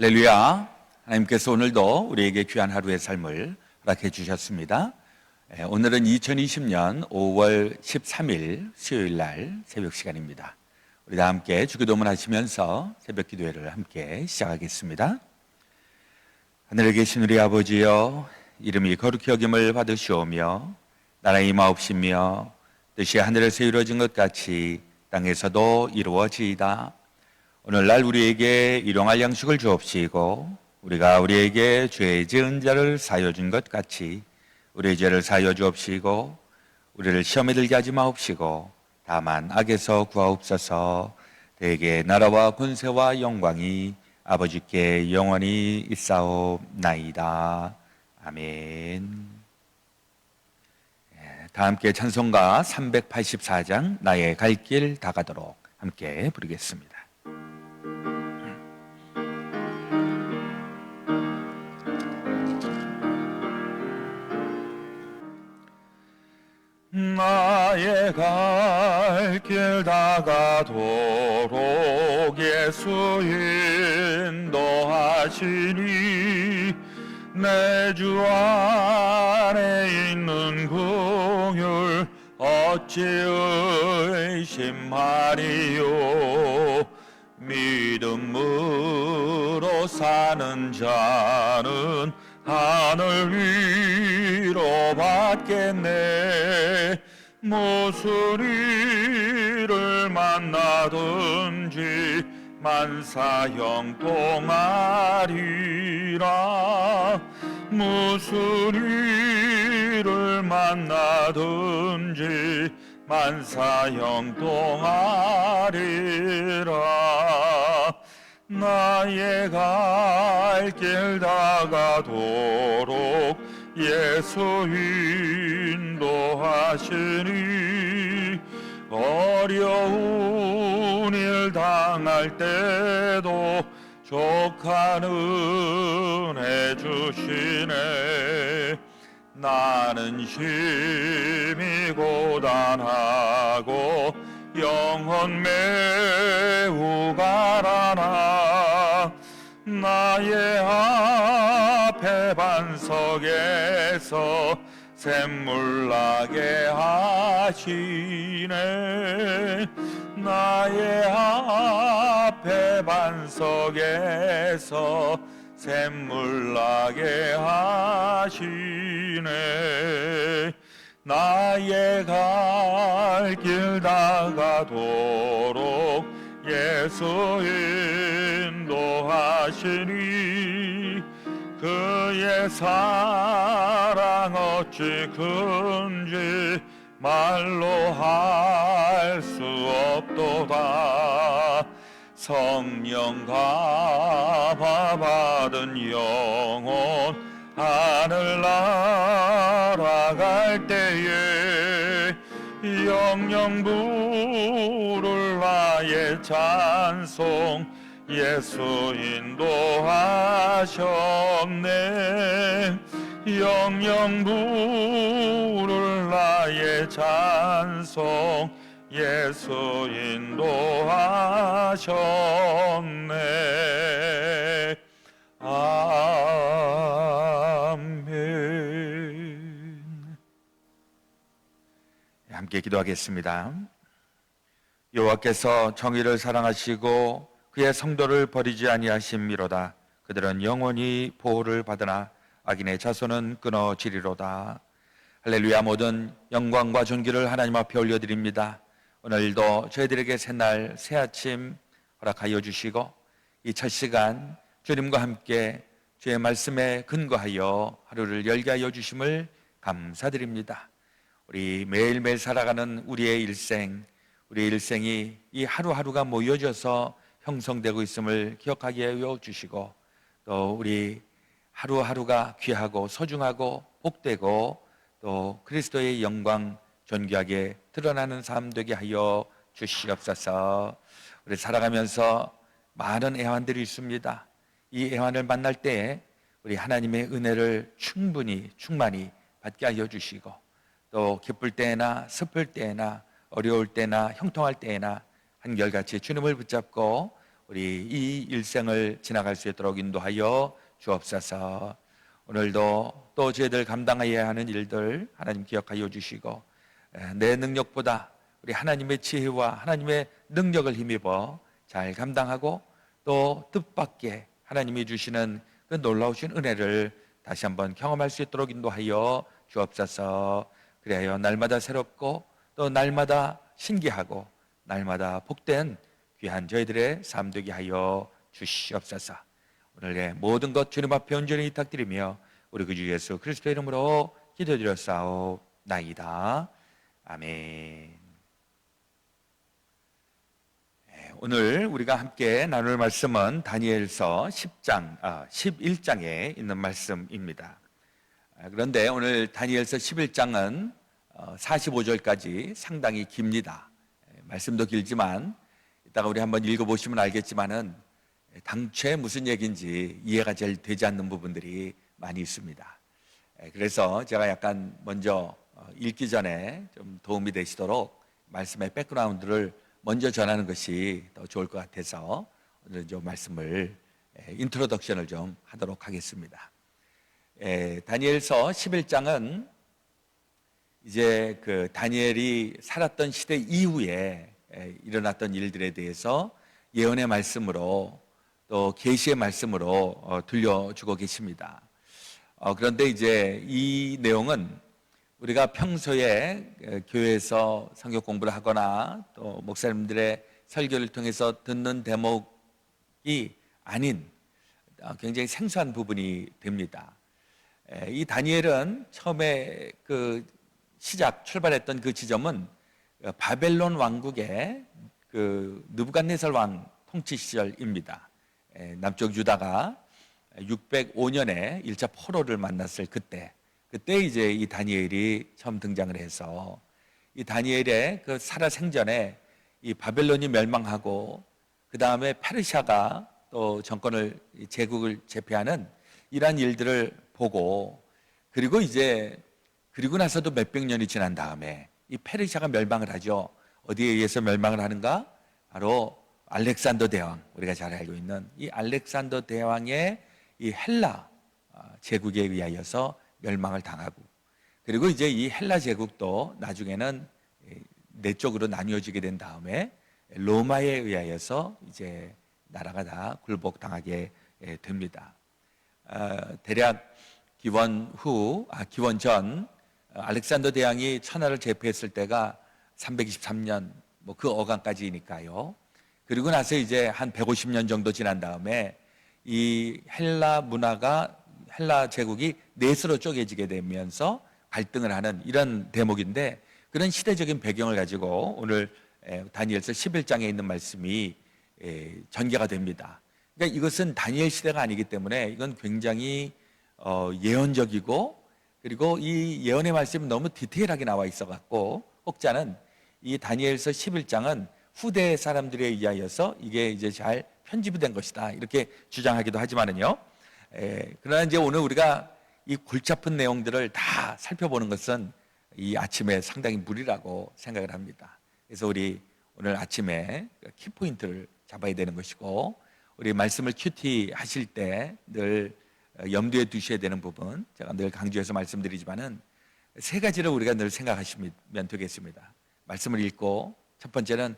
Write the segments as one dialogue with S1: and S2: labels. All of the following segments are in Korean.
S1: 할렐루야. 하나님께서 오늘도 우리에게 귀한 하루의 삶을 허락해 주셨습니다. 오늘은 2020년 5월 13일 수요일 날 새벽 시간입니다. 우리 다 함께 주기도문 하시면서 새벽 기도회를 함께 시작하겠습니다. 하늘에 계신 우리 아버지여, 이름이 거룩히 여김을 받으시오며 나라의 임하옵시며 뜻이 하늘에서 이루어진 것 같이 땅에서도 이루어지이다. 오늘날 우리에게 일용할 양식을 주옵시고 우리가 우리에게 죄 지은 자를 사하여 준 것 같이 우리의 죄를 사하여 주옵시고 우리를 시험에 들게 하지 마옵시고 다만 악에서 구하옵소서. 대개 나라와 권세와 영광이 아버지께 영원히 있사옵나이다. 아멘. 다 함께 찬송가 384장 나의 갈 길 다가도록 함께 부르겠습니다. 나의 갈 길 다가도록 예수 인도하시니 내 주 안에 있는 긍휼 어찌 의심하리요. 믿음으로 사는 자는 하늘 위로 받겠네. 무슨 일을 만나든지 만사형통하리라. 무슨 일을 만나든지 만사형통하리라. 나의 갈 길 다가도록 예수 인도하시니 어려운 일 당할 때도 족한 은혜 주시네. 나는 심히 고단하고 영혼 매우 가라나. 나의 앞에 반석에서 샘물 나게 하시네. 나의 앞에 반석에서 샘물 나게 하시네. 나의 갈 길 다가도록 예수 인도하시네.
S2: 하시니 그의 사랑 어찌 큰지 말로 할 수 없도다. 성령 감화 받은 영혼 하늘 날아갈 때에 영영 부를 나의 찬송 예수 인도하셨네. 영영 부를 나의 찬송 예수 인도하셨네. 아멘.
S1: 함께 기도하겠습니다. 여호와께서 정의를 사랑하시고 그의 성도를 버리지 아니하심이로다. 그들은 영원히 보호를 받으나 악인의 자손은 끊어지리로다. 할렐루야. 모든 영광과 존귀를 하나님 앞에 올려드립니다. 오늘도 저희들에게 새날 새아침 허락하여 주시고 이 첫 시간 주님과 함께 주의 말씀에 근거하여 하루를 열게 하여 주심을 감사드립니다. 우리 매일매일 살아가는 우리의 일생이 이 하루하루가 모여져서 형성되고 있음을 기억하게 하여 주시고 또 우리 하루하루가 귀하고 소중하고 복되고 또 그리스도의 영광 존귀하게 드러나는 삶 되게 하여 주시옵소서. 우리 살아가면서 많은 애환들이 있습니다. 이 애환을 만날 때 우리 하나님의 은혜를 충만히 받게 하여 주시고 또 기쁠 때나 슬플 때나 어려울 때나 형통할 때나 한결같이 주님을 붙잡고 우리 이 일생을 지나갈 수 있도록 인도하여 주옵소서. 오늘도 또 저희들 감당해야 하는 일들 하나님 기억하여 주시고 내 능력보다 우리 하나님의 지혜와 하나님의 능력을 힘입어 잘 감당하고 또 뜻밖의 하나님이 주시는 그 놀라우신 은혜를 다시 한번 경험할 수 있도록 인도하여 주옵소서. 그래야 날마다 새롭고 또 날마다 신기하고 날마다 복된 귀한 저희들의 삶 되게 하여 주시옵소서. 오늘의 모든 것 주님 앞에 온전히 부탁드리며 우리 구주 예수 그리스도의 이름으로 기도드렸사옵나이다. 아멘. 오늘 우리가 함께 나눌 말씀은 다니엘서 11장에 있는 말씀입니다. 그런데 오늘 다니엘서 11장은 45절까지 상당히 깁니다. 말씀도 길지만 이따가 우리 한번 읽어보시면 알겠지만은 당최 무슨 얘기인지 이해가 잘 되지 않는 부분들이 많이 있습니다. 그래서 제가 약간 먼저 읽기 전에 좀 도움이 되시도록 말씀의 백그라운드를 먼저 전하는 것이 더 좋을 것 같아서 오늘 좀 말씀을 인트로덕션을 좀 하도록 하겠습니다. 다니엘서 11장은 이제 그 다니엘이 살았던 시대 이후에 일어났던 일들에 대해서 예언의 말씀으로 또 계시의 말씀으로 들려주고 계십니다. 그런데 이제 이 내용은 우리가 평소에 교회에서 성경 공부를 하거나 또 목사님들의 설교를 통해서 듣는 대목이 아닌 굉장히 생소한 부분이 됩니다. 이 다니엘은 처음에 그 출발했던 그 지점은 바벨론 왕국의 그 느부갓네살 왕 통치 시절입니다. 남쪽 유다가 605년에 1차 포로를 만났을 그때 이제 이 다니엘이 처음 등장을 해서 이 다니엘의 그 살아생전에 이 바벨론이 멸망하고 그 다음에 페르시아가 또 정권을 제국을 제패하는 이러한 일들을 보고 그리고 나서도 몇백 년이 지난 다음에 이 페르시아가 멸망을 하죠. 어디에 의해서 멸망을 하는가? 바로 알렉산더 대왕, 우리가 잘 알고 있는 이 알렉산더 대왕의 이 헬라 제국에 의하여서 멸망을 당하고 그리고 이제 이 헬라 제국도 나중에는 네 쪽으로 나뉘어지게 된 다음에 로마에 의하여서 이제 나라가 다 굴복당하게 됩니다. 대략 기원 전 알렉산더 대왕이 천하를 제패했을 때가 323년 그 어간까지니까요. 그리고 나서 이제 한 150년 정도 지난 다음에 이 헬라 문화가 헬라 제국이 넷으로 쪼개지게 되면서 갈등을 하는 이런 대목인데, 그런 시대적인 배경을 가지고 오늘 다니엘서 11장에 있는 말씀이 전개가 됩니다. 그러니까 이것은 다니엘 시대가 아니기 때문에 이건 굉장히 예언적이고, 그리고 이 예언의 말씀이 너무 디테일하게 나와 있어 갖고 혹자는 이 다니엘서 11장은 후대 사람들에 의하여서 이게 이제 잘 편집이 된 것이다 이렇게 주장하기도 하지만은요. 그러나 이제 오늘 우리가 이 골치 아픈 내용들을 다 살펴보는 것은 이 아침에 상당히 무리라고 생각을 합니다. 그래서 우리 오늘 아침에 키포인트를 잡아야 되는 것이고, 우리 말씀을 큐티 하실 때 늘 염두에 두셔야 되는 부분, 제가 늘 강조해서 말씀드리지만은 세 가지를 우리가 늘 생각하시면 되겠습니다. 말씀을 읽고, 첫 번째는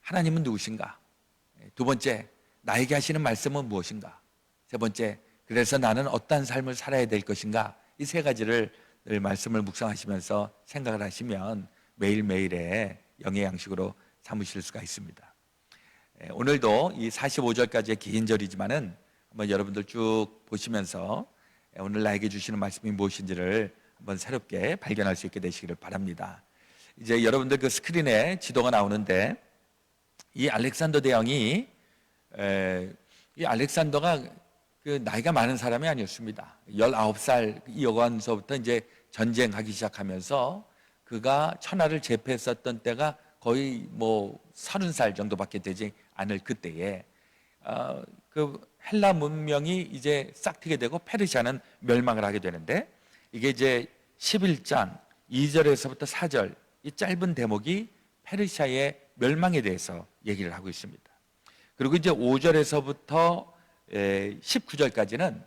S1: 하나님은 누구신가? 두 번째, 나에게 하시는 말씀은 무엇인가? 세 번째, 그래서 나는 어떠한 삶을 살아야 될 것인가? 이 세 가지를 늘 말씀을 묵상하시면서 생각을 하시면 매일매일의 영의 양식으로 삼으실 수가 있습니다. 오늘도 이 45절까지의 긴 절이지만은 한번 여러분들 쭉 보시면서 오늘 나에게 주시는 말씀이 무엇인지를 한번 새롭게 발견할 수 있게 되시기를 바랍니다. 이제 여러분들 그 스크린에 지도가 나오는데, 이 알렉산더 대왕이 이 알렉산더가 그 나이가 많은 사람이 아니었습니다. 19살 여관서부터 이제 전쟁하기 시작하면서 그가 천하를 제패했었던 때가 거의 뭐 30살 정도밖에 되지 않을 그때에 그 헬라 문명이 이제 싹트게 되고 페르시아는 멸망을 하게 되는데, 이게 이제 11장 2절에서부터 4절 이 짧은 대목이 페르시아의 멸망에 대해서 얘기를 하고 있습니다. 그리고 이제 5절에서부터 19절까지는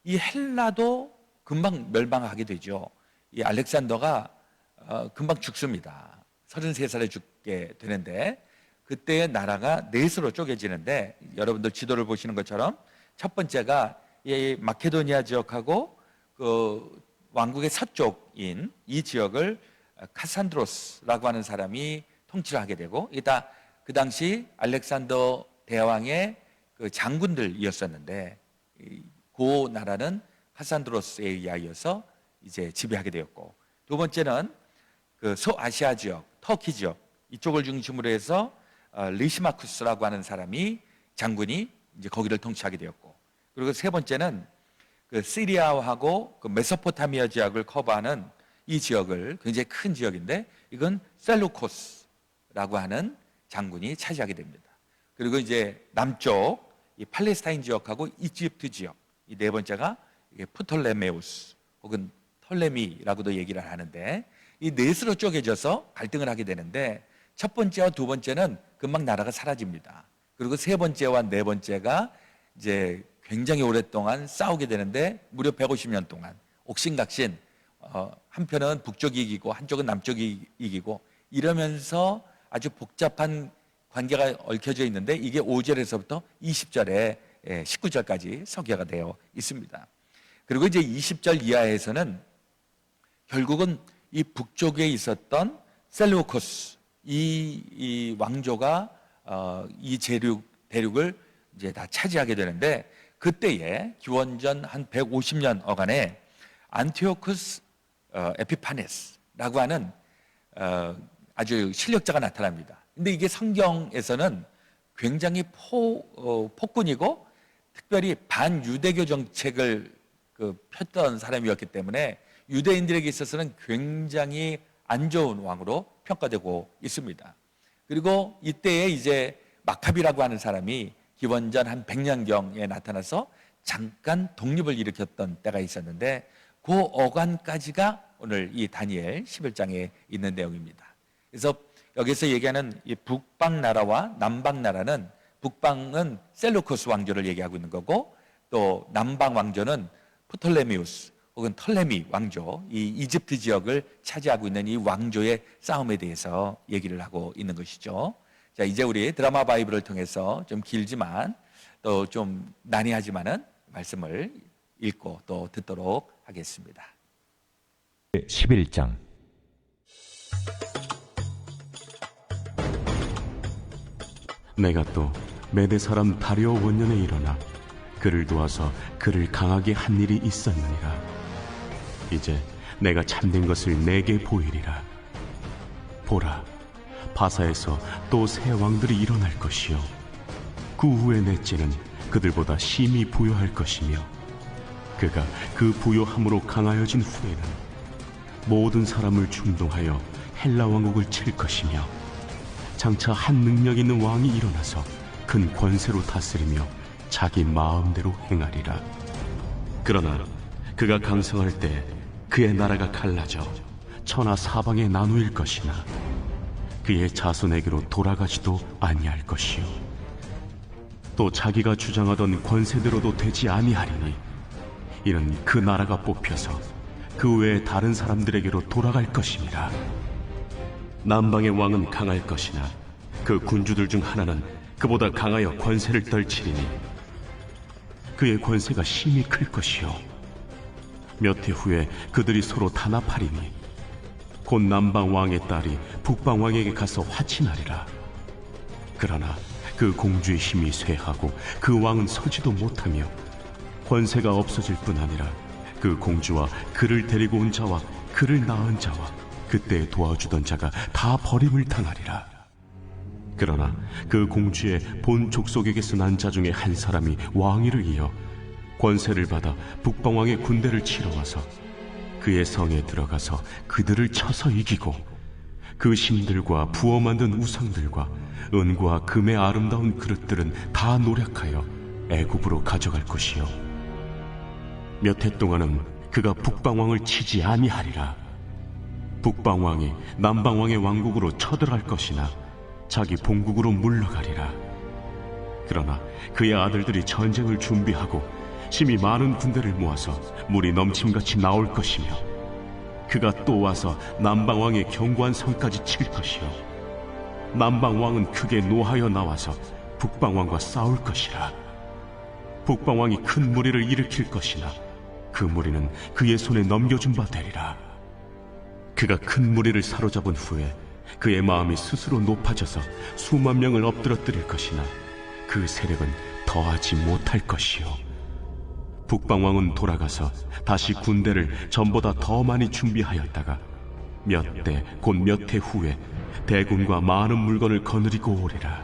S1: 이 헬라도 금방 멸망하게 되죠. 이 알렉산더가 금방 죽습니다. 33살에 죽게 되는데, 그때의 나라가 넷으로 쪼개지는데, 여러분들 지도를 보시는 것처럼 첫 번째가 이 마케도니아 지역하고 그 왕국의 서쪽인 이 지역을 카산드로스라고 하는 사람이 통치를 하게 되고, 이다 그 당시 알렉산더 대왕의 그 장군들이었었는데, 그 나라는 카산드로스에 의하여서 이제 지배하게 되었고, 두 번째는 그 소아시아 지역, 터키 지역 이쪽을 중심으로 해서 리시마쿠스라고 하는 사람이 장군이 이제 거기를 통치하게 되었고, 그리고 세 번째는 그 시리아하고 그 메소포타미아 지역을 커버하는 이 지역을, 굉장히 큰 지역인데 이건 셀루코스라고 하는 장군이 차지하게 됩니다. 그리고 이제 남쪽 이 팔레스타인 지역하고 이집트 지역, 이 네 번째가 이게 프톨레메우스 혹은 톨레미라고도 얘기를 하는데, 이 넷으로 쪼개져서 갈등을 하게 되는데, 첫 번째와 두 번째는 금방 나라가 사라집니다. 그리고 세 번째와 네 번째가 이제 굉장히 오랫동안 싸우게 되는데, 무려 150년 동안 옥신각신, 한편은 북쪽이 이기고 한쪽은 남쪽이 이기고 이러면서 아주 복잡한 관계가 얽혀져 있는데, 이게 5절에서부터 20절에 19절까지 서기가 되어 있습니다. 그리고 이제 20절 이하에서는 결국은 이 북쪽에 있었던 셀루코스 이 왕조가 이 대륙을 이제 다 차지하게 되는데, 그때에 기원전 한 150년 어간에 안티오쿠스 에피파네스라고 하는 아주 실력자가 나타납니다. 근데 이게 성경에서는 굉장히 폭군이고 특별히 반유대교 정책을 폈던 사람이었기 때문에 유대인들에게 있어서는 굉장히 안 좋은 왕으로 평가되고 있습니다. 그리고 이때에 이제 마카비라고 하는 사람이 기원전 한 100년경에 나타나서 잠깐 독립을 일으켰던 때가 있었는데, 그 어간까지가 오늘 이 다니엘 11장에 있는 내용입니다. 그래서 여기서 얘기하는 이 북방 나라와 남방 나라는, 북방은 셀루코스 왕조를 얘기하고 있는 거고, 또 남방 왕조는 프톨레미우스 혹은 톨레미 왕조, 이 이집트 지역을 차지하고 있는 이 왕조의 싸움에 대해서 얘기를 하고 있는 것이죠. 자, 이제 우리 드라마 바이블을 통해서 좀 길지만 또 좀 난해하지만은 말씀을 읽고 또 듣도록 하겠습니다.
S3: 11장. 내가 또 메대 사람 다리오 원년에 일어나 그를 도와서 그를 강하게 한 일이 있었느니라. 이제 내가 참된 것을 내게 보이리라. 보라, 바사에서 또 새 왕들이 일어날 것이요 그 후에 넷째는 그들보다 심히 부요할 것이며 그가 그 부요함으로 강하여진 후에는 모든 사람을 충동하여 헬라 왕국을 칠 것이며 장차 한 능력 있는 왕이 일어나서 큰 권세로 다스리며 자기 마음대로 행하리라. 그러나 그가 강성할 때 그의 나라가 갈라져 천하 사방에 나누일 것이나 그의 자손에게로 돌아가지도 아니할 것이요 또 자기가 주장하던 권세대로도 되지 아니하리니 이는 그 나라가 뽑혀서 그 외에 다른 사람들에게로 돌아갈 것임이라. 남방의 왕은 강할 것이나 그 군주들 중 하나는 그보다 강하여 권세를 떨치리니 그의 권세가 심히 클 것이요 몇 해 후에 그들이 서로 단합하리니 곧 남방 왕의 딸이 북방 왕에게 가서 화친하리라. 그러나 그 공주의 힘이 쇠하고 그 왕은 서지도 못하며 권세가 없어질 뿐 아니라 그 공주와 그를 데리고 온 자와 그를 낳은 자와 그때 도와주던 자가 다 버림을 당하리라. 그러나 그 공주의 본 족속에게서 난 자 중에 한 사람이 왕위를 이어 권세를 받아 북방왕의 군대를 치러 와서 그의 성에 들어가서 그들을 쳐서 이기고 그 신들과 부어 만든 우상들과 은과 금의 아름다운 그릇들은 다 노략하여 애굽으로 가져갈 것이요 몇 해 동안은 그가 북방왕을 치지 아니하리라. 북방왕이 남방왕의 왕국으로 쳐들어갈 것이나 자기 본국으로 물러가리라. 그러나 그의 아들들이 전쟁을 준비하고 심히 많은 군대를 모아서 물이 넘침같이 나올 것이며 그가 또 와서 남방왕의 견고한 성까지 칠 것이요 남방왕은 크게 노하여 나와서 북방왕과 싸울 것이라. 북방왕이 큰 무리를 일으킬 것이나 그 무리는 그의 손에 넘겨준 바 되리라. 그가 큰 무리를 사로잡은 후에 그의 마음이 스스로 높아져서 수만 명을 엎드러뜨릴 것이나 그 세력은 더하지 못할 것이요 북방왕은 돌아가서 다시 군대를 전보다 더 많이 준비하였다가 몇 대 곧 몇 해 후에 대군과 많은 물건을 거느리고 오리라.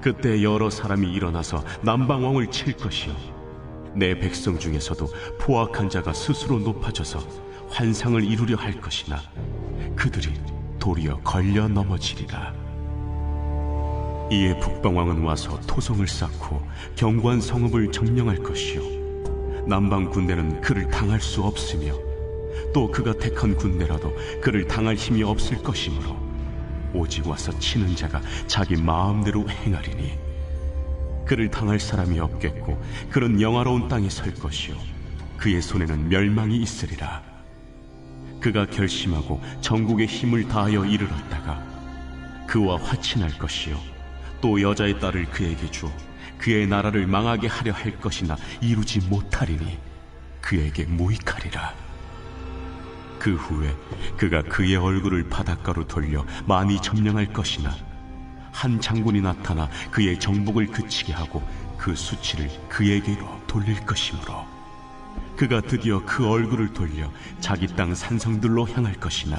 S3: 그때 여러 사람이 일어나서 남방왕을 칠 것이요 내 백성 중에서도 포악한 자가 스스로 높아져서 환상을 이루려 할 것이나 그들이 도리어 걸려 넘어지리라. 이에 북방왕은 와서 토성을 쌓고 견고한 성읍을 점령할 것이요 남방 군대는 그를 당할 수 없으며 또 그가 택한 군대라도 그를 당할 힘이 없을 것이므로 오직 와서 치는 자가 자기 마음대로 행하리니 그를 당할 사람이 없겠고 그는 영화로운 땅에 설 것이요 그의 손에는 멸망이 있으리라. 그가 결심하고 전국의 힘을 다하여 이르렀다가 그와 화친할 것이요 또 여자의 딸을 그에게 주어 그의 나라를 망하게 하려 할 것이나 이루지 못하리니 그에게 무익하리라. 그 후에 그가 그의 얼굴을 바닷가로 돌려 많이 점령할 것이나 한 장군이 나타나 그의 정복을 그치게 하고 그 수치를 그에게로 돌릴 것이므로 그가 드디어 그 얼굴을 돌려 자기 땅 산성들로 향할 것이나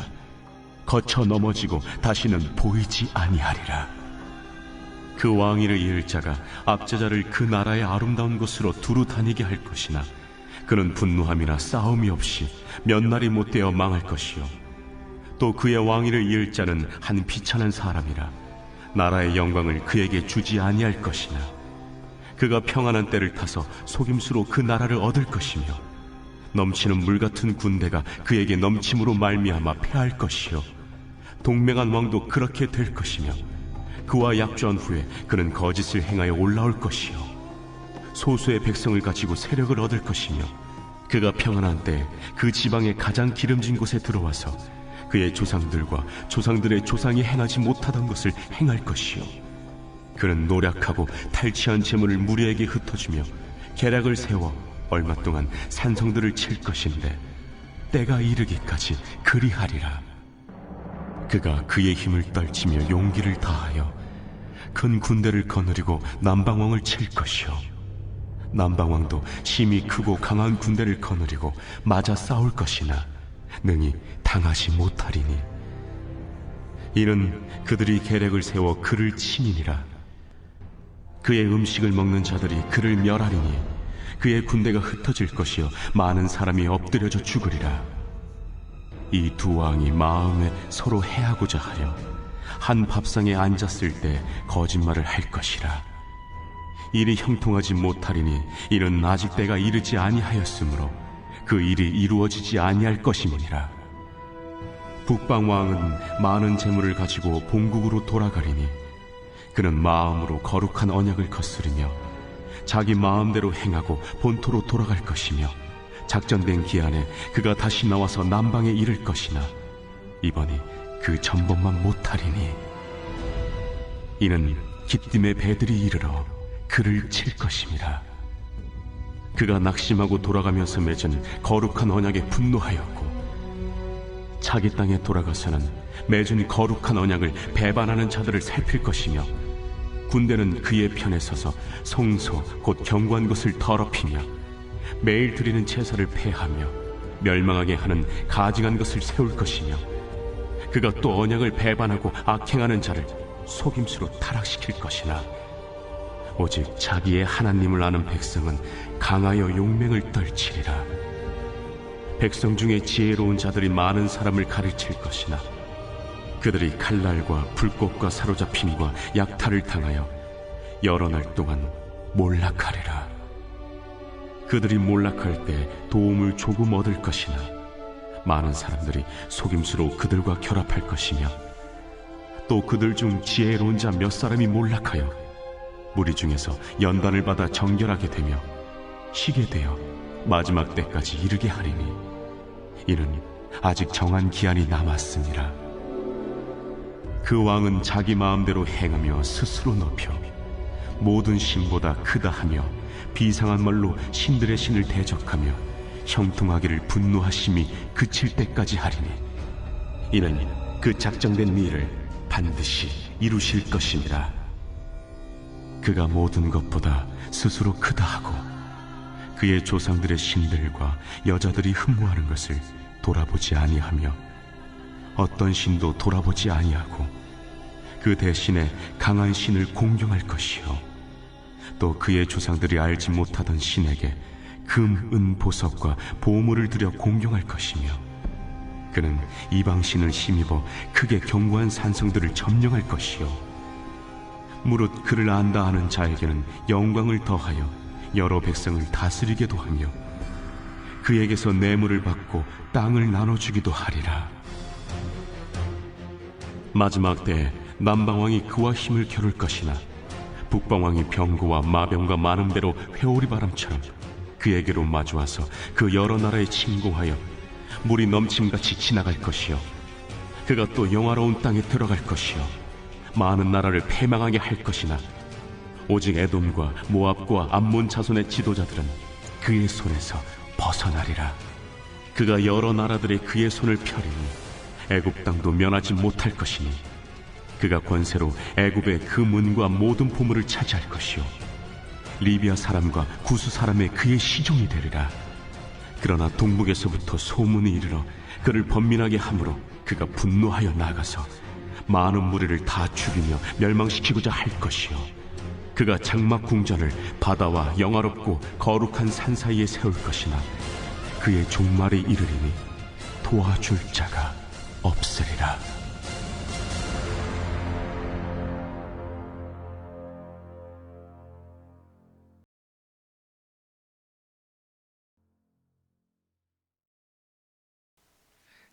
S3: 거쳐 넘어지고 다시는 보이지 아니하리라. 그 왕위를 이을 자가 압제자를 그 나라의 아름다운 곳으로 두루 다니게 할 것이나 그는 분노함이나 싸움이 없이 몇 날이 못되어 망할 것이요 또 그의 왕위를 이을 자는 한 비천한 사람이라 나라의 영광을 그에게 주지 아니할 것이나 그가 평안한 때를 타서 속임수로 그 나라를 얻을 것이며 넘치는 물 같은 군대가 그에게 넘침으로 말미암아 패할 것이요 동맹한 왕도 그렇게 될 것이며 그와 약조한 후에 그는 거짓을 행하여 올라올 것이요 소수의 백성을 가지고 세력을 얻을 것이며 그가 평안한 때 그 지방의 가장 기름진 곳에 들어와서 그의 조상들과 조상들의 조상이 행하지 못하던 것을 행할 것이요 그는 노략하고 탈취한 재물을 무리에게 흩어주며 계략을 세워 얼마 동안 산성들을 칠 것인데 때가 이르기까지 그리하리라. 그가 그의 힘을 떨치며 용기를 다하여 큰 군대를 거느리고 남방왕을 칠 것이요 남방왕도 심히 크고 강한 군대를 거느리고 맞아 싸울 것이나 능히 당하지 못하리니 이는 그들이 계략을 세워 그를 침이니라. 그의 음식을 먹는 자들이 그를 멸하리니 그의 군대가 흩어질 것이요 많은 사람이 엎드려져 죽으리라. 이 두 왕이 마음에 서로 해하고자 하여 한 밥상에 앉았을 때 거짓말을 할 것이라. 일이 형통하지 못하리니 이는 아직 때가 이르지 아니하였으므로 그 일이 이루어지지 아니할 것임이니라. 북방왕은 많은 재물을 가지고 본국으로 돌아가리니 그는 마음으로 거룩한 언약을 거스르며 자기 마음대로 행하고 본토로 돌아갈 것이며 작전된 기한에 그가 다시 나와서 남방에 이를 것이나 이번이 그 전번만 못하리니 이는 기띔의 배들이 이르러 그를 칠 것임이라. 그가 낙심하고 돌아가면서 맺은 거룩한 언약에 분노하였고 자기 땅에 돌아가서는 맺은 거룩한 언약을 배반하는 자들을 살필 것이며 군대는 그의 편에 서서 성소 곧 경고한 것을 더럽히며 매일 드리는 제사를 폐하며 멸망하게 하는 가증한 것을 세울 것이며 그가 또 언약을 배반하고 악행하는 자를 속임수로 타락시킬 것이나 오직 자기의 하나님을 아는 백성은 강하여 용맹을 떨치리라. 백성 중에 지혜로운 자들이 많은 사람을 가르칠 것이나 그들이 칼날과 불꽃과 사로잡힘과 약탈을 당하여 여러 날 동안 몰락하리라. 그들이 몰락할 때 도움을 조금 얻을 것이나 많은 사람들이 속임수로 그들과 결합할 것이며 또 그들 중 지혜로운 자 몇 사람이 몰락하여 무리 중에서 연단을 받아 정결하게 되며 쉬게 되어 마지막 때까지 이르게 하리니 이는 아직 정한 기한이 남았습니다. 그 왕은 자기 마음대로 행하며 스스로 높여 모든 신보다 크다 하며 비상한 말로 신들의 신을 대적하며 형통하기를 분노하심이 그칠 때까지 하리니 이는 그 작정된 일을 반드시 이루실 것이니라. 그가 모든 것보다 스스로 크다 하고 그의 조상들의 신들과 여자들이 흠모하는 것을 돌아보지 아니하며 어떤 신도 돌아보지 아니하고 그 대신에 강한 신을 공경할 것이요 또 그의 조상들이 알지 못하던 신에게 금, 은, 보석과 보물을 들여 공경할 것이며 그는 이방 신을 힘입어 크게 견고한 산성들을 점령할 것이요 무릇 그를 안다 하는 자에게는 영광을 더하여 여러 백성을 다스리게도 하며 그에게서 뇌물을 받고 땅을 나눠주기도 하리라. 마지막 때에 남방왕이 그와 힘을 겨룰 것이나 북방왕이 병거와 마병과 많은 배로 회오리 바람처럼 그에게로 마주와서 그 여러 나라에 침공하여 물이 넘침같이 지나갈 것이요 그가 또 영화로운 땅에 들어갈 것이요 많은 나라를 패망하게 할 것이나 오직 에돔과 모압과 암몬 자손의 지도자들은 그의 손에서 벗어나리라. 그가 여러 나라들의 그의 손을 펴리니 애굽 땅도 면하지 못할 것이니 그가 권세로 애굽의 그 문과 모든 보물을 차지할 것이요 리비아 사람과 구스 사람의 그의 시종이 되리라. 그러나 동북에서부터 소문이 이르러 그를 번민하게 함으로 그가 분노하여 나가서 많은 무리를 다 죽이며 멸망시키고자 할 것이요 그가 장막 궁전을 바다와 영화롭고 거룩한 산 사이에 세울 것이나 그의 종말이 이르리니 도와줄 자가 없으리라.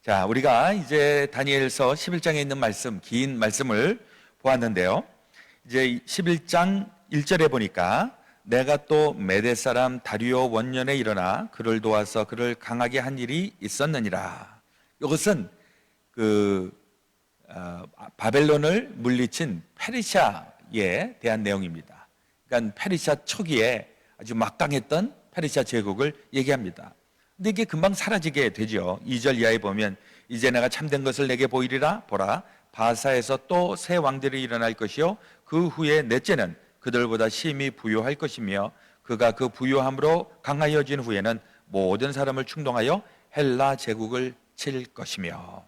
S1: 자, 우리가 이제 다니엘서 11장에 있는 말씀, 긴 말씀을 보았는데요. 이제 11장 1절에 보니까 내가 또 메대 사람 다리오 원년에 일어나 그를 도와서 그를 강하게 한 일이 있었느니라. 이것은 바벨론을 물리친 페르시아에 대한 내용입니다. 그러니까 페르시아 초기에 아주 막강했던 페르시아 제국을 얘기합니다. 근데 이게 금방 사라지게 되죠. 2절 이하에 보면 이제 내가 참된 것을 내게 보이리라. 보라, 바사에서 또 새 왕들이 일어날 것이요 그 후에 넷째는 그들보다 심히 부요할 것이며 그가 그 부유함으로 강하여진 후에는 모든 사람을 충동하여 헬라 제국을 칠 것이며,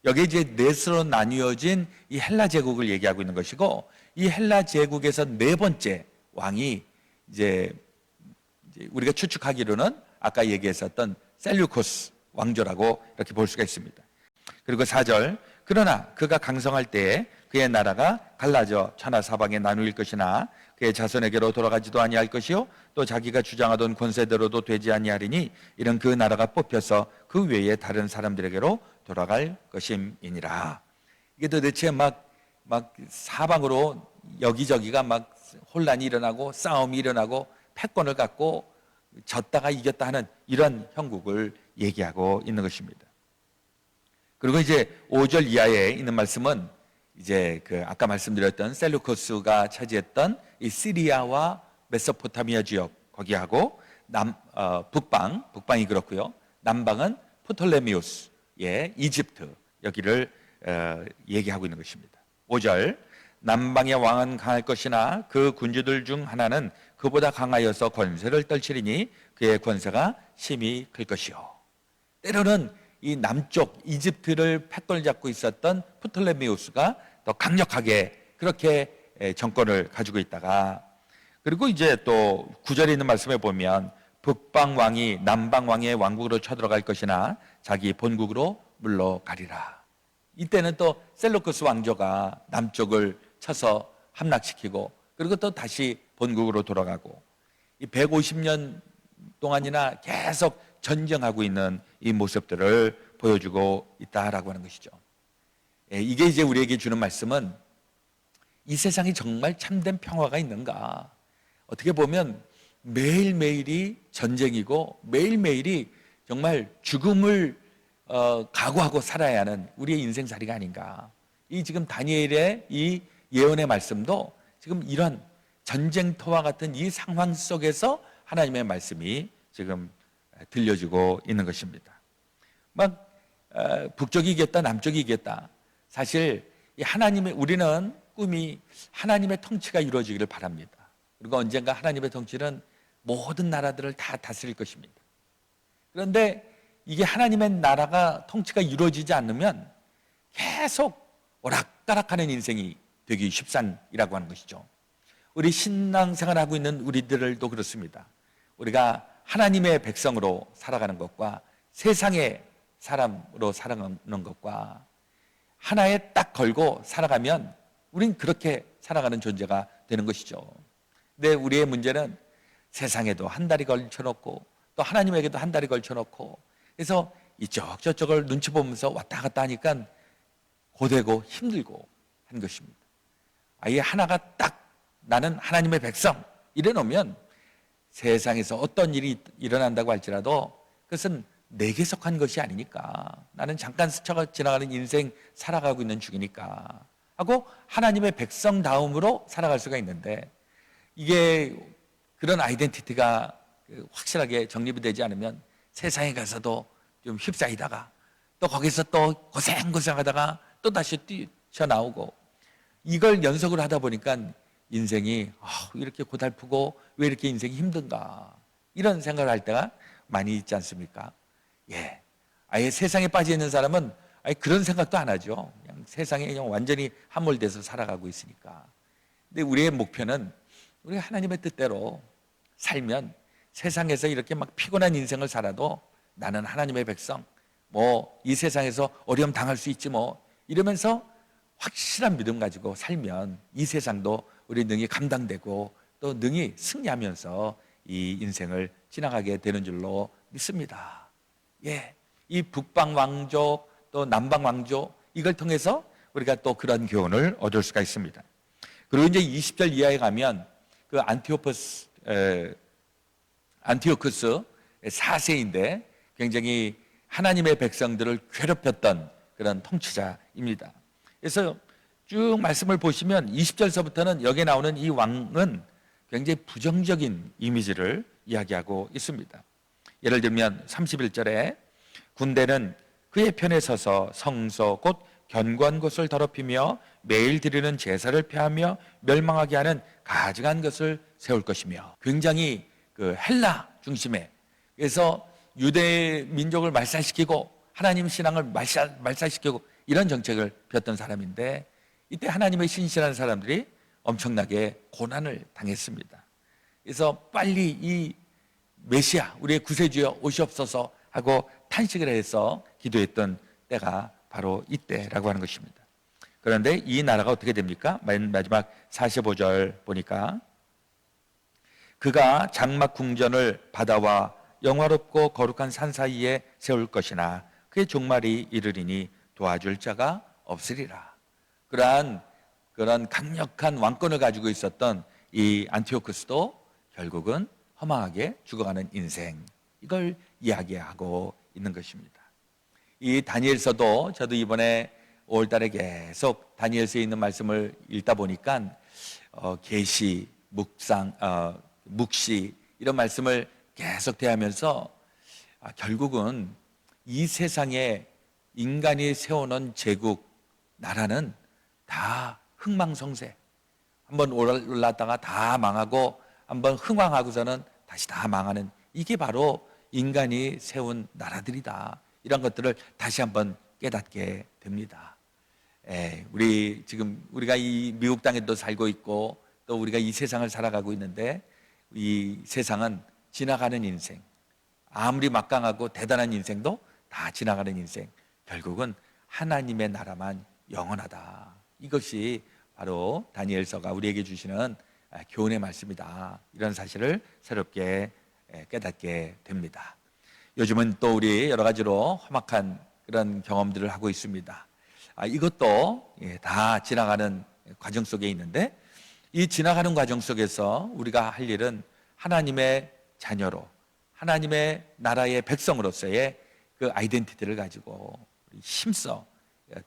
S1: 여기 이제 넷으로 나뉘어진 이 헬라 제국을 얘기하고 있는 것이고, 이 헬라 제국에서 네 번째 왕이 이제 우리가 추측하기로는 아까 얘기했었던 셀류코스 왕조라고 이렇게 볼 수가 있습니다. 그리고 4절, 그러나 그가 강성할 때에 그의 나라가 갈라져 천하 사방에 나누일 것이나 그의 자손에게로 돌아가지도 아니할 것이요 또 자기가 주장하던 권세대로도 되지 아니하리니 이런 그 나라가 뽑혀서 그 외에 다른 사람들에게로 돌아갈 것임이니라. 이게 도대체 막 사방으로 여기저기가 막 혼란이 일어나고 싸움이 일어나고 패권을 갖고 졌다가 이겼다 하는 이런 형국을 얘기하고 있는 것입니다. 그리고 이제 5절 이하에 있는 말씀은 이제 그 아까 말씀드렸던 셀루코스가 차지했던 이 시리아와 메소포타미아 지역 거기하고 북방이 그렇고요. 남방은 프톨레미우스의 이집트 여기를 얘기하고 있는 것입니다. 5절, 남방의 왕은 강할 것이나 그 군주들 중 하나는 그보다 강하여서 권세를 떨치리니 그의 권세가 심히 클 것이요. 때로는 이 남쪽 이집트를 패권을 잡고 있었던 프톨레미우스가 더 강력하게 그렇게 정권을 가지고 있다가, 그리고 이제 또 9절에 있는 말씀에 보면 북방 왕이 남방 왕의 왕국으로 쳐들어갈 것이나 자기 본국으로 물러가리라. 이때는 또 셀루코스 왕조가 남쪽을 쳐서 함락시키고 그리고 또 다시 본국으로 돌아가고 이 150년 동안이나 계속 전쟁하고 있는 이 모습들을 보여주고 있다라고 하는 것이죠. 이게 이제 우리에게 주는 말씀은 이 세상에 정말 참된 평화가 있는가? 어떻게 보면 매일매일이 전쟁이고 매일매일이 정말 죽음을 각오하고 살아야 하는 우리의 인생살이가 아닌가. 이 지금 다니엘의 이 예언의 말씀도 지금 이런 전쟁터와 같은 이 상황 속에서 하나님의 말씀이 지금 들려주고 있는 것입니다. 막 북쪽이 이겼다 남쪽이 이겼다. 사실 이 우리는 꿈이 하나님의 통치가 이루어지기를 바랍니다. 그리고 언젠가 하나님의 통치는 모든 나라들을 다 다스릴 것입니다. 그런데 이게 하나님의 나라가 통치가 이루어지지 않으면 계속 오락가락하는 인생이 되기 쉽산이라고 하는 것이죠. 우리 신앙생활 하고 있는 우리들도 그렇습니다. 우리가 하나님의 백성으로 살아가는 것과 세상의 사람으로 살아가는 것과 하나에 딱 걸고 살아가면 우린 그렇게 살아가는 존재가 되는 것이죠. 근데 우리의 문제는 세상에도 한 다리 걸쳐놓고 또 하나님에게도 한 다리 걸쳐놓고 그래서 이쪽 저쪽을 눈치 보면서 왔다 갔다 하니까 고되고 힘들고 한 것입니다. 아예 하나가 딱 나는 하나님의 백성 이래 놓으면 세상에서 어떤 일이 일어난다고 할지라도 그것은 내게 속한 것이 아니니까 나는 잠깐 스쳐 지나가는 인생 살아가고 있는 중이니까 하고 하나님의 백성다움으로 살아갈 수가 있는데 이게 그런 아이덴티티가 확실하게 정립이 되지 않으면 세상에 가서도 좀 휩싸이다가 또 거기서 또 고생하다가 또 다시 뛰쳐나오고 이걸 연속으로 하다 보니까 인생이 이렇게 고달프고 왜 이렇게 인생이 힘든가 이런 생각을 할 때가 많이 있지 않습니까? 예, 아예 세상에 빠져 있는 사람은 아예 그런 생각도 안 하죠. 그냥 세상에 그냥 완전히 함몰돼서 살아가고 있으니까. 근데 우리의 목표는 우리가 하나님의 뜻대로 살면 세상에서 이렇게 막 피곤한 인생을 살아도 나는 하나님의 백성, 뭐 이 세상에서 어려움 당할 수 있지 뭐 이러면서 확실한 믿음 가지고 살면 이 세상도 우리 능히 감당되고 또 능히 승리하면서 이 인생을 지나가게 되는 줄로 믿습니다. 예, 이 북방 왕조 또 남방 왕조 이걸 통해서 우리가 또 그런 교훈을 얻을 수가 있습니다. 그리고 이제 20절 이하에 가면 그 안티오쿠스 4세인데 굉장히 하나님의 백성들을 괴롭혔던 그런 통치자입니다. 그래서 쭉 말씀을 보시면 20절서부터는 여기에 나오는 이 왕은 굉장히 부정적인 이미지를 이야기하고 있습니다. 예를 들면 31절에 군대는 그의 편에 서서 성서 곧 견고한 곳을 더럽히며 매일 드리는 제사를 폐하며 멸망하게 하는 가증한 것을 세울 것이며, 굉장히 그 헬라 중심에, 그래서 유대 민족을 말살시키고 하나님 신앙을 말살시키고 이런 정책을 폈던 사람인데, 이때 하나님의 신실한 사람들이 엄청나게 고난을 당했습니다. 그래서 빨리 이 메시아, 우리의 구세주여 오시옵소서 하고 탄식을 해서 기도했던 때가 바로 이때라고 하는 것입니다. 그런데 이 나라가 어떻게 됩니까? 마지막 45절 보니까, 그가 장막 궁전을 바다와 영화롭고 거룩한 산 사이에 세울 것이나 그의 종말이 이르리니 도와줄 자가 없으리라. 그런 강력한 왕권을 가지고 있었던 이 안티오쿠스도 결국은 허망하게 죽어가는 인생, 이걸 이야기하고 있는 것입니다. 이 다니엘서도 저도 이번에 5월달에 계속 다니엘서에 있는 말씀을 읽다 보니까 계시, 묵상, 묵시 이런 말씀을 계속 대하면서 결국은 이 세상에 인간이 세워놓은 제국, 나라는 다 흥망성쇠, 한번 올랐다가 다 망하고 한번 흥왕하고서는 다시 다 망하는, 이게 바로 인간이 세운 나라들이다. 이런 것들을 다시 한번 깨닫게 됩니다. 우리가 이 미국 땅에도 살고 있고 또 우리가 이 세상을 살아가고 있는데, 이 세상은 지나가는 인생, 아무리 막강하고 대단한 인생도 다 지나가는 인생, 결국은 하나님의 나라만 영원하다. 이것이 바로 다니엘서가 우리에게 주시는 교훈의 말씀이다. 이런 사실을 새롭게 깨닫게 됩니다. 요즘은 또 우리 여러 가지로 험악한 그런 경험들을 하고 있습니다. 이것도 다 지나가는 과정 속에 있는데, 이 지나가는 과정 속에서 우리가 할 일은 하나님의 자녀로, 하나님의 나라의 백성으로서의 그 아이덴티티를 가지고 힘써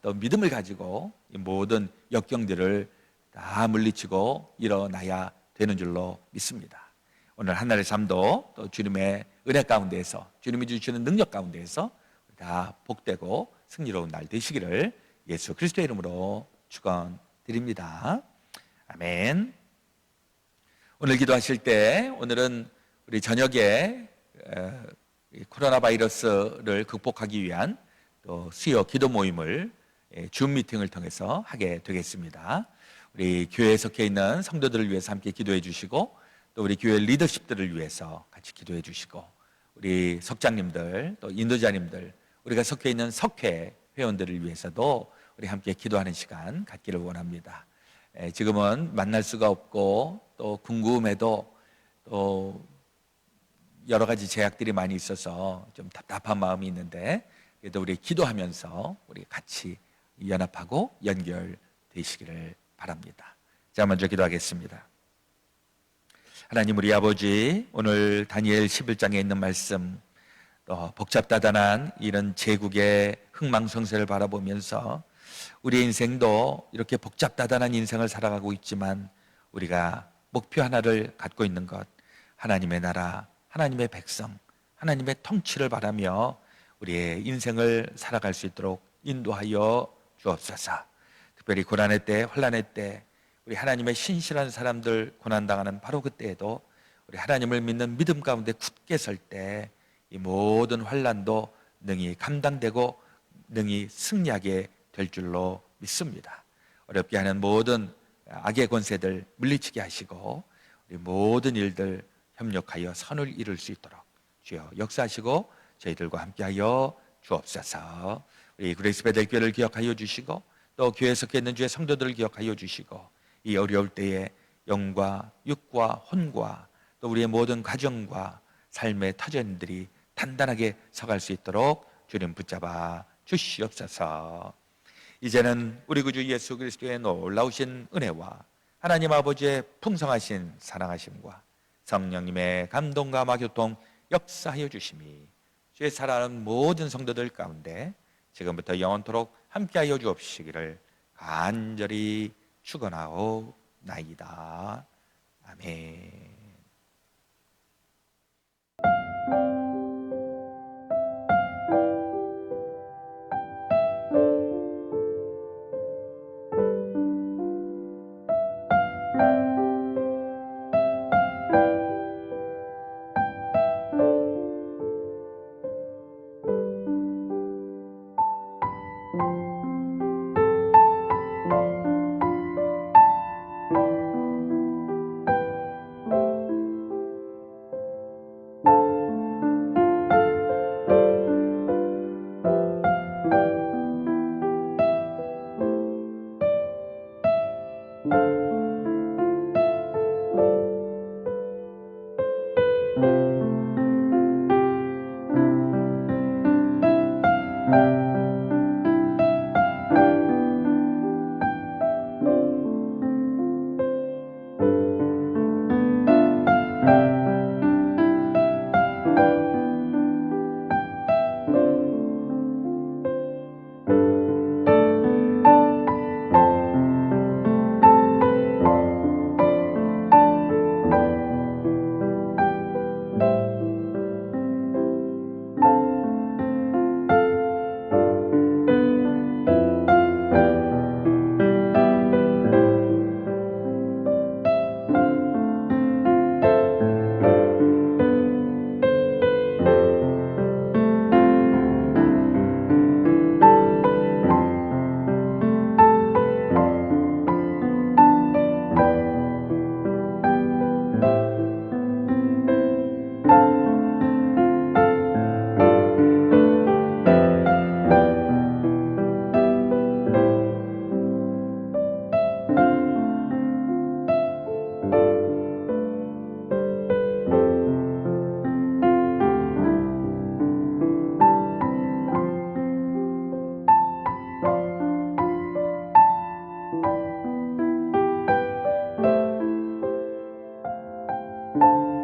S1: 또 믿음을 가지고 이 모든 역경들을 다 물리치고 일어나야 되는 줄로 믿습니다. 오늘 한날의 삶도 또 주님의 은혜 가운데에서, 주님이 주시는 능력 가운데에서 다 복되고 승리로운 날 되시기를 예수 그리스도의 이름으로 축원드립니다. 아멘. 오늘 기도하실 때, 오늘은 우리 저녁에 코로나 바이러스를 극복하기 위한 또 수요 기도 모임을 줌 미팅을 통해서 하게 되겠습니다. 우리 교회에 속해 있는 성도들을 위해서 함께 기도해 주시고, 또 우리 교회 리더십들을 위해서 같이 기도해 주시고, 우리 석장님들 또 인도자님들, 우리가 속해 있는 석회 회원들을 위해서도 우리 함께 기도하는 시간 갖기를 원합니다. 지금은 만날 수가 없고 또 궁금해도 또 여러 가지 제약들이 많이 있어서 좀 답답한 마음이 있는데, 그래도 우리 기도하면서 우리 같이 연합하고 연결되시기를 바랍니다. 자, 먼저 기도하겠습니다. 하나님, 우리 아버지, 오늘 다니엘 11장에 있는 말씀, 또 복잡다단한 이런 제국의 흥망성쇠를 바라보면서 우리의 인생도 이렇게 복잡다단한 인생을 살아가고 있지만, 우리가 목표 하나를 갖고 있는 것, 하나님의 나라, 하나님의 백성, 하나님의 통치를 바라며 우리의 인생을 살아갈 수 있도록 인도하여 주옵소서. 특별히 고난의 때, 환난의 때, 우리 하나님의 신실한 사람들 고난당하는 바로 그때에도 우리 하나님을 믿는 믿음 가운데 굳게 설 때 이 모든 환난도 능히 감당되고 능히 승리하게 될 줄로 믿습니다. 어렵게 하는 모든 악의 권세들 물리치게 하시고 우리 모든 일들 협력하여 선을 이룰 수 있도록 주여 역사하시고 저희들과 함께하여 주옵소서. 우리 그레이스 베델교회를 기억하여 주시고 또 교회에 속해 있는 주의 성도들을 기억하여 주시고 이 어려울 때에 영과 육과 혼과 또 우리의 모든 가정과 삶의 터전들이 단단하게 서갈 수 있도록 주님 붙잡아 주시옵소서. 이제는 우리 구주 예수 그리스도의 놀라우신 은혜와 하나님 아버지의 풍성하신 사랑하심과 성령님의 감동과 마교통 역사하여 주심이 주의 사랑하는 모든 성도들 가운데 지금부터 영원토록 함께하여 주옵시기를 간절히 축원하오나이다. 아멘.
S3: 아멘.